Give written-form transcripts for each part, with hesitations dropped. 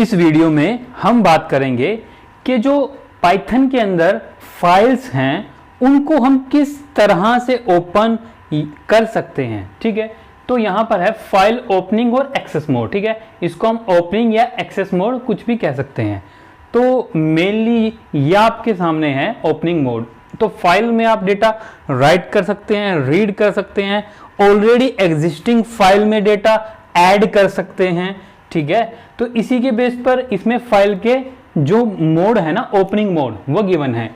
इस वीडियो में हम बात करेंगे कि जो पाइथन के अंदर फाइल्स हैं उनको हम किस तरह से ओपन कर सकते हैं। ठीक है, तो यहाँ पर है फाइल ओपनिंग और एक्सेस मोड। ठीक है, इसको हम ओपनिंग या एक्सेस मोड कुछ भी कह सकते हैं। तो मेनली ये आपके सामने है ओपनिंग मोड। तो फाइल में आप डेटा राइट कर सकते हैं, रीड कर सकते हैं, ऑलरेडी एग्जिस्टिंग फाइल में डेटा ऐड कर सकते हैं। ठीक है, तो इसी के बेस पर इसमें फाइल के जो मोड है ना, ओपनिंग मोड, वो गिवन है।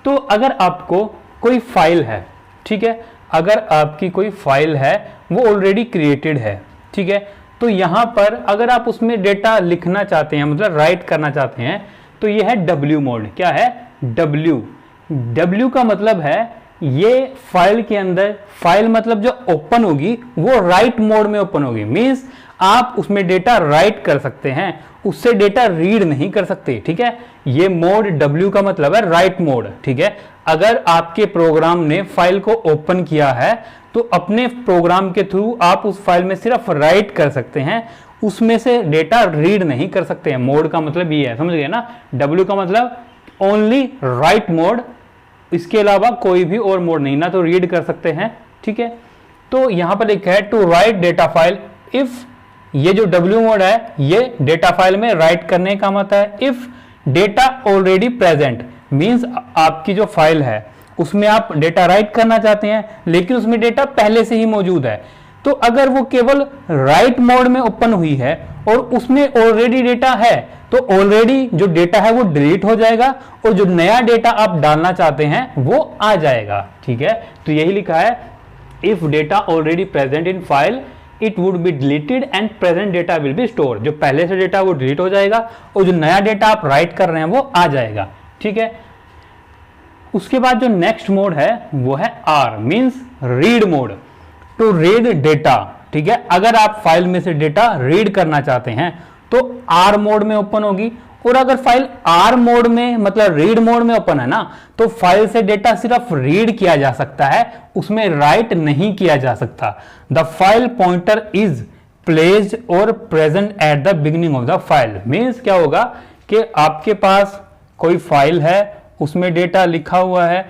तो अगर आपको कोई फाइल है, ठीक है, अगर आपकी कोई फाइल है वो ऑलरेडी क्रिएटेड है, ठीक है, तो यहां पर अगर आप उसमें डेटा लिखना चाहते हैं, मतलब राइट करना चाहते हैं, तो ये है डब्ल्यू मोड। क्या है? डब्ल्यू का मतलब है ये फाइल के अंदर, फाइल मतलब जो ओपन होगी वो राइट मोड में ओपन होगी। मींस आप उसमें डेटा राइट कर सकते हैं, उससे डेटा रीड नहीं कर सकते। ठीक है, ये मोड डब्ल्यू का मतलब है राइट मोड। ठीक है, अगर आपके प्रोग्राम ने फाइल को ओपन किया है तो अपने प्रोग्राम के थ्रू आप उस फाइल में सिर्फ राइट कर सकते हैं, उसमें से डेटा रीड नहीं कर सकते हैं। मोड का मतलब ये है, समझ गए ना? डब्ल्यू का मतलब ओनली राइट मोड, इसके अलावा कोई भी और मोड नहीं, ना तो रीड कर सकते हैं। ठीक है, तो यहां पर लिखा है to write data file if, ये जो डब्ल्यू मोड है ये डेटा फाइल में राइट करने का मतलब है। If data already present, means आपकी जो फाइल है उसमें आप डेटा राइट करना चाहते हैं लेकिन उसमें डेटा पहले से ही मौजूद है, तो अगर वो केवल राइट मोड में ओपन हुई है और उसमें ऑलरेडी डेटा है तो ऑलरेडी जो डेटा है वो डिलीट हो जाएगा और जो नया डेटा आप डालना चाहते हैं वो आ जाएगा। ठीक है, तो यही लिखा है if data already present in file it would be deleted and present data will be store. जो पहले से डेटा वो डिलीट हो जाएगा और जो नया डेटा आप राइट कर रहे हैं वो आ जाएगा। ठीक है, उसके बाद जो नेक्स्ट मोड है वो है R, means read mode, to read data. ठीक है, अगर आप फाइल में से डेटा रीड करना चाहते हैं तो आर मोड में ओपन होगी, और अगर फाइल आर मोड में मतलब रीड मोड में ओपन है ना, तो फाइल से डेटा सिर्फ रीड किया जा सकता है, उसमें राइट नहीं किया जा सकता। The file pointer is placed और present at the beginning of the file. Means क्या होगा कि आपके पास कोई फाइल है, उसमें डेटा लिखा हुआ है,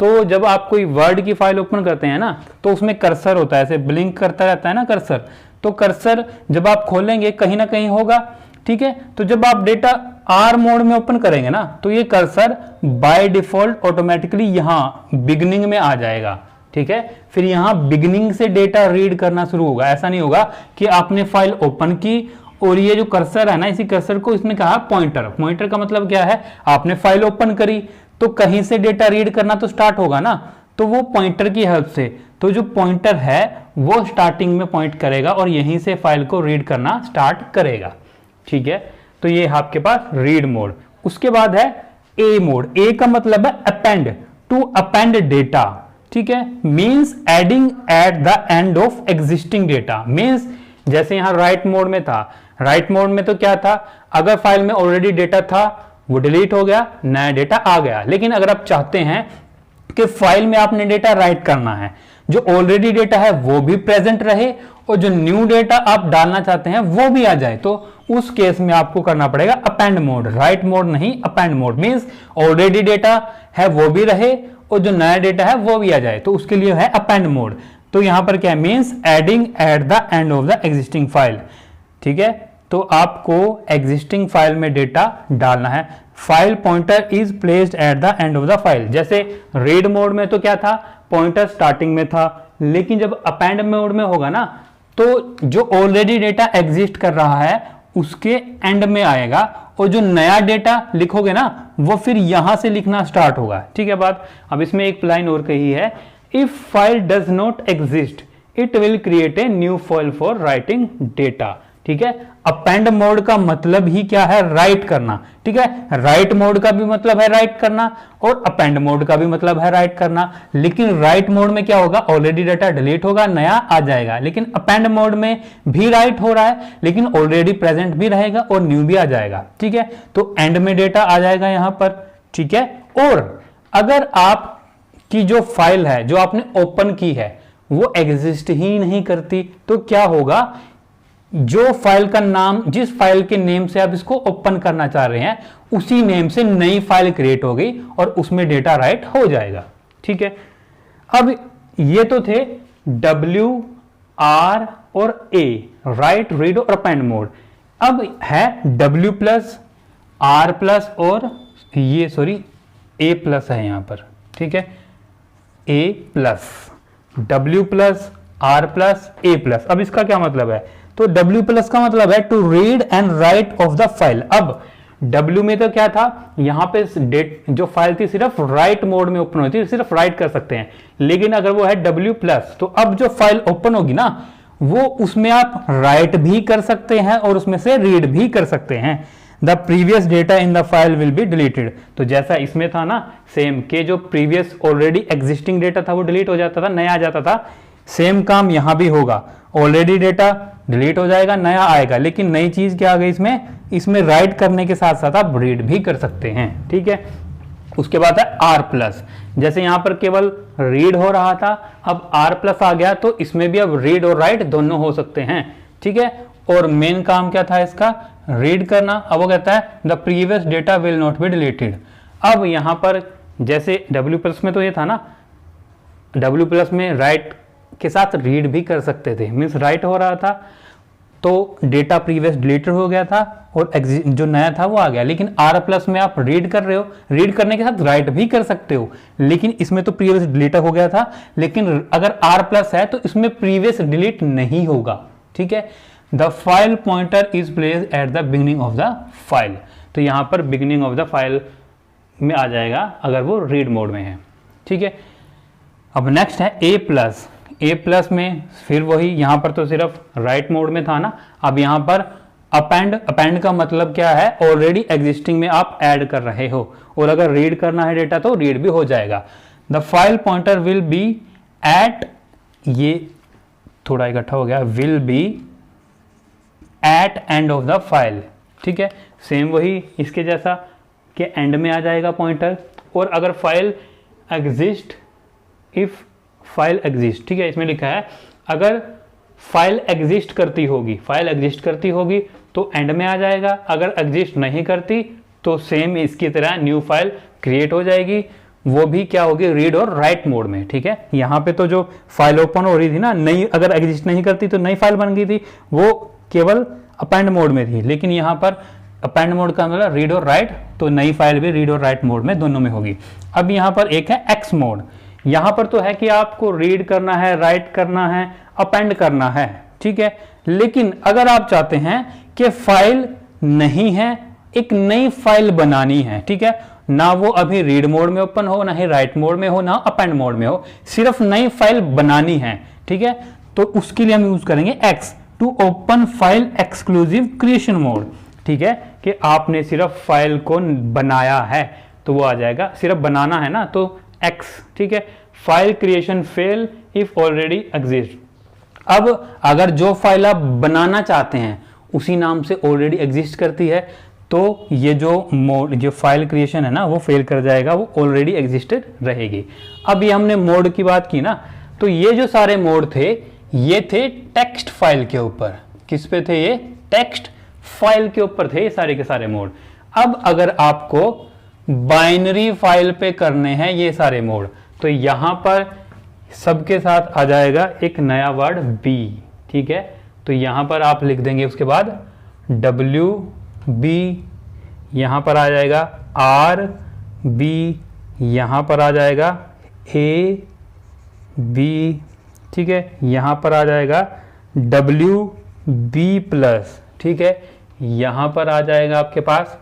तो जब आप कोई वर्ड की फाइल ओपन करते हैं ना तो उसमें कर्सर होता है, ऐसे ब्लिंक करता रहता है ना कर्सर, तो कर्सर जब आप खोलेंगे कहीं ना कहीं होगा। ठीक है, तो जब आप डेटा आर मोड में ओपन करेंगे ना तो ये कर्सर बाय डिफॉल्ट ऑटोमेटिकली यहां बिगिनिंग में आ जाएगा। ठीक है, फिर यहां बिगिनिंग से डेटा रीड करना शुरू होगा। ऐसा नहीं होगा कि आपने फाइल ओपन की और ये जो कर्सर है ना, इसी कर्सर को इसने कहा पॉइंटर। पॉइंटर का मतलब क्या है? आपने फाइल ओपन करी तो कहीं से डेटा रीड करना तो स्टार्ट होगा ना, तो वो पॉइंटर की हेल्प से, तो जो पॉइंटर है वो स्टार्टिंग में पॉइंट करेगा और यहीं से फाइल को रीड करना स्टार्ट करेगा। ठीक है, तो ये आपके पास रीड मोड। उसके बाद है ए मोड। ए का मतलब है अपेंड, टू अपेंड डेटा। ठीक है, means adding at the end of existing data. Means जैसे यहां राइट मोड में था, राइट मोड में तो क्या था, अगर फाइल में ऑलरेडी डेटा था वो डिलीट हो गया, नया डेटा आ गया। लेकिन अगर आप चाहते हैं कि फाइल में आपने डेटा राइट करना है, जो ऑलरेडी डेटा है वो भी प्रेजेंट रहे और जो न्यू डेटा आप डालना चाहते हैं वो भी आ जाए, तो उस केस में आपको करना पड़ेगा अपेंड मोड। राइट मोड नहीं, append mode. Means already data है वो भी रहे और जो नया डेटा है वो भी आ जाए, तो उसके लिए है अपेंड मोड। तो यहां पर क्या means adding at the end of the existing file. ठीक है, तो आपको एग्जिस्टिंग फाइल में डेटा डालना है। File pointer is placed at the end of the file. जैसे रीड मोड में तो क्या था, पॉइंटर स्टार्टिंग में था, लेकिन जब अपेंड मोड में होगा ना तो जो ऑलरेडी डेटा एग्जिस्ट कर रहा है उसके एंड में आएगा और जो नया डेटा लिखोगे ना वो फिर यहां से लिखना स्टार्ट होगा। ठीक है बात। अब इसमें एक लाइन और कही है, if file does not exist it will create a new file for writing data. ठीक है, अपेंड मोड का मतलब ही क्या है? राइट करना। ठीक है, राइट मोड का भी मतलब है राइट करना और अपेंड मोड का भी मतलब है राइट करना। लेकिन राइट मोड में क्या होगा, ऑलरेडी डाटा डिलीट होगा, नया आ जाएगा। लेकिन अपेंड मोड में भी राइट हो रहा है लेकिन ऑलरेडी प्रेजेंट भी रहेगा और न्यू भी आ जाएगा। ठीक है, तो एंड में डेटा आ जाएगा यहां पर। ठीक है, और अगर आपकी जो फाइल है जो आपने ओपन की है वो एग्जिस्ट ही नहीं करती तो क्या होगा, जो फाइल का नाम, जिस फाइल के नेम से आप इसको ओपन करना चाह रहे हैं उसी नेम से नई फाइल क्रिएट हो गई और उसमें डेटा राइट हो जाएगा। ठीक है, अब ये तो थे W, R और A, राइट, रीड और अपेंड मोड। अब है W प्लस, R प्लस और ये A प्लस है यहां पर। ठीक है, A plus, W plus, R plus, A plus. अब इसका क्या मतलब है? तो W प्लस का मतलब है to read and write of the file. अब W में तो क्या था, यहां पे जो फाइल थी सिर्फ राइट मोड में ओपन होती थी, सिर्फ राइट कर सकते हैं। लेकिन अगर वो है W प्लस, तो अब जो फाइल ओपन होगी ना, वो उसमें आप राइट भी कर सकते हैं और उसमें से रीड भी कर सकते हैं। The previous data in the file will be deleted. तो जैसा इसमें था ना सेम, के जो प्रीवियस ऑलरेडी एग्जिस्टिंग डेटा था वो डिलीट हो जाता था, नया आ जाता था। सेम काम यहां भी होगा, ऑलरेडी डेटा डिलीट हो जाएगा, नया आएगा। लेकिन नई चीज क्या आ गई इसमें राइट करने के साथ साथ आप रीड भी कर सकते हैं। ठीक है, उसके बाद है R प्लस। जैसे यहां पर केवल रीड हो रहा था, अब R प्लस आ गया तो इसमें भी अब रीड और राइट दोनों हो सकते हैं। ठीक है, और मेन काम क्या था इसका, रीड करना। अब वो कहता है the previous data will not be deleted. अब यहां पर जैसे W प्लस में तो ये था ना, W प्लस में राइट के साथ रीड भी कर सकते थे, मीन्स राइट हो रहा था तो डेटा प्रीवियस डिलीटेड हो गया था और जो नया था वो आ गया। लेकिन R प्लस में आप रीड कर रहे हो, रीड करने के साथ राइट भी कर सकते हो। लेकिन इसमें तो प्रीवियस डिलीट हो गया था, लेकिन अगर R प्लस है तो इसमें प्रीवियस डिलीट नहीं होगा। ठीक है, the file pointer is placed at the beginning of the file. तो यहां पर बिगिनिंग ऑफ द फाइल में आ जाएगा अगर वो रीड मोड में है। ठीक है, अब नेक्स्ट है A प्लस। A प्लस में फिर वही, यहां पर तो सिर्फ राइट मोड में था ना, अब यहां पर अपेंड। अपेंड का मतलब क्या है, ऑलरेडी एग्जिस्टिंग में आप ऐड कर रहे हो, और अगर रीड करना है डेटा तो रीड भी हो जाएगा। The file pointer will be at, ये थोड़ा इकट्ठा हो गया, will be at end of the file. ठीक है, सेम वही इसके जैसा कि एंड में आ जाएगा पॉइंटर। और अगर file exist, if file exist, ठीक है, इसमें लिखा है अगर फाइल एग्जिस्ट करती होगी, फाइल एग्जिस्ट करती होगी तो एंड में आ जाएगा। अगर एग्जिस्ट नहीं करती तो सेम इसकी तरह न्यू फाइल क्रिएट हो जाएगी, वो भी क्या होगी, रीड और राइट मोड में। ठीक है, यहाँ पे तो जो फाइल ओपन हो रही थी ना, नई अगर एग्जिस्ट नहीं करती तो नई फाइल बन गई थी, वो केवल अपेंड मोड में थी। लेकिन यहाँ पर अपेंड मोड का मतलब रीड और राइट, तो नई फाइल भी रीड और राइट मोड में दोनों में होगी। अब यहाँ पर एक है एक्स मोड। यहां पर तो है कि आपको रीड करना है, राइट करना है, अपेंड करना है। ठीक है, लेकिन अगर आप चाहते हैं कि फाइल नहीं है, एक नई फाइल बनानी है, ठीक है, ना वो अभी रीड मोड में ओपन हो, ना ही राइट मोड में हो, ना अपेंड मोड में हो, सिर्फ नई फाइल बनानी है। ठीक है, तो उसके लिए हम यूज करेंगे X, to open file exclusive creation mode. ठीक है, कि आपने सिर्फ फाइल को बनाया है तो वो आ जाएगा, सिर्फ बनाना है ना तो एक्स। ठीक है, file creation fail if already exist. अब अगर जो फाइल आप बनाना चाहते हैं उसी नाम से ऑलरेडी एग्जिस्ट करती है तो ये जो मोड, जो फाइल क्रिएशन है ना, वो फेल कर जाएगा, वो ऑलरेडी एग्जिस्टेड रहेगी। अब ये हमने मोड की बात की ना, तो ये जो सारे मोड थे ये थे टेक्स्ट फाइल के ऊपर। किस पे थे ये? टेक्स्ट फाइल के ऊपर थे ये सारे के सारे मोड। अब अगर आपको बाइनरी फाइल पे करने हैं ये सारे मोड, तो यहां पर सबके साथ आ जाएगा एक नया वर्ड बी। ठीक है, तो यहां पर आप लिख देंगे उसके बाद WB, यहां पर आ जाएगा RB, यहां पर आ जाएगा AB। ठीक है, यहां पर आ जाएगा WB+। ठीक है, यहां पर आ जाएगा आपके पास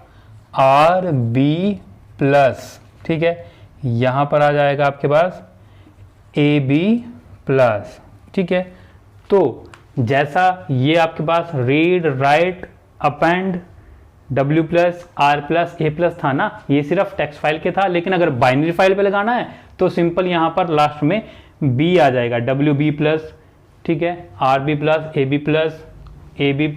RB+। ठीक है, यहां पर आ जाएगा आपके पास AB+। ठीक है, तो जैसा ये आपके पास read, write, append, W+, R+, A+ था ना, ये सिर्फ टेक्स्ट फाइल के था। लेकिन अगर बाइनरी फाइल पे लगाना है तो सिंपल यहां पर लास्ट में B आ जाएगा, WB+। ठीक है, RB+, AB+, AB,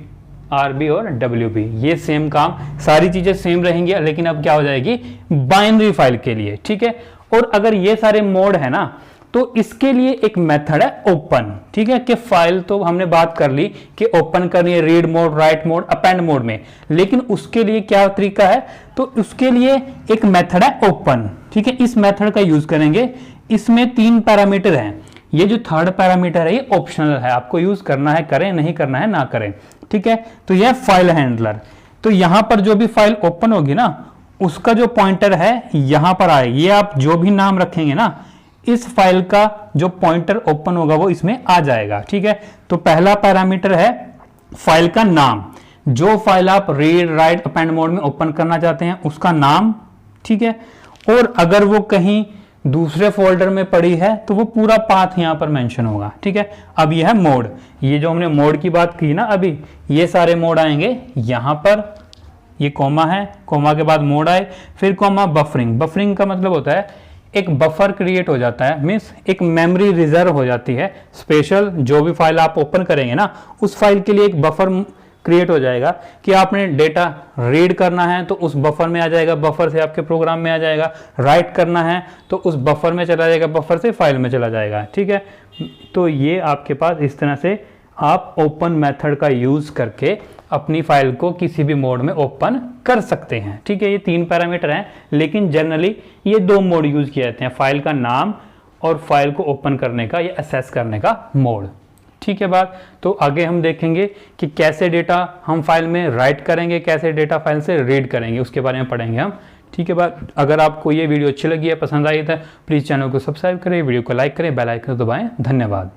RB और WB, ये सेम काम, सारी चीजें सेम रहेंगी, लेकिन अब क्या हो जाएगी बाइनरी फाइल के लिए। ठीक है, और अगर ये सारे मोड है ना, तो इसके लिए एक मेथड है ओपन, ठीक है, कि फाइल तो हमने बात कर ली कि ओपन करनी है read mode, right mode, append mode में, लेकिन उसके लिए क्या तरीका है, तो उसके लिए एक मेथड है ओपन, ठीक है। इस मेथड का यूज करेंगे। इसमें 3 पैरामीटर हैं। ये जो थर्ड पैरामीटर है ये ऑप्शनल है, आपको यूज करना है करें, नहीं करना है ना करें, ठीक है। तो यह फाइल हैंडलर, तो यहां पर जो भी फाइल ओपन होगी ना उसका जो पॉइंटर है यहां पर आए, ये आप जो भी नाम रखेंगे ना इस फाइल का जो पॉइंटर ओपन होगा वो इसमें आ जाएगा, ठीक है। तो पहला पैरामीटर है फाइल का नाम, जो फाइल आप रीड राइट अपेंड मोड में ओपन करना चाहते हैं उसका नाम, ठीक है। और अगर वो कहीं दूसरे फोल्डर में पड़ी है तो वो पूरा पाथ यहां पर मेंशन होगा, ठीक है। अब यह है मोड, ये जो हमने मोड की बात की ना अभी, ये सारे मोड आएंगे यहां पर, ये कॉमा है, कॉमा के बाद मोड आए, फिर कॉमा बफरिंग। बफरिंग का मतलब होता है एक बफर क्रिएट हो जाता है, मीन्स एक मेमोरी रिजर्व हो जाती है स्पेशल, जो भी फाइल आप ओपन करेंगे ना उस फाइल के लिए एक बफर क्रिएट हो जाएगा कि आपने डेटा रीड करना है तो उस बफर में आ जाएगा, बफर से आपके प्रोग्राम में आ जाएगा, राइट करना है तो उस बफर में चला जाएगा, बफर से फाइल में चला जाएगा, ठीक है। तो ये आपके पास इस तरह से आप ओपन मेथड का यूज करके अपनी फाइल को किसी भी मोड में ओपन कर सकते हैं, ठीक है। ये 3 पैरामीटर हैं, लेकिन जनरली ये 2 मोड यूज किए जाते हैं, फाइल का नाम और फाइल को ओपन करने का या असेस करने का मोड, ठीक है बात। तो आगे हम देखेंगे कि कैसे डेटा हम फाइल में राइट करेंगे, कैसे डेटा फाइल से रीड करेंगे, उसके बारे में पढ़ेंगे हम, ठीक है बात। अगर आपको ये वीडियो अच्छी लगी है, पसंद आई है, प्लीज़ चैनल को सब्सक्राइब करें, वीडियो को लाइक करें, बेल आइकन दबाएं। धन्यवाद।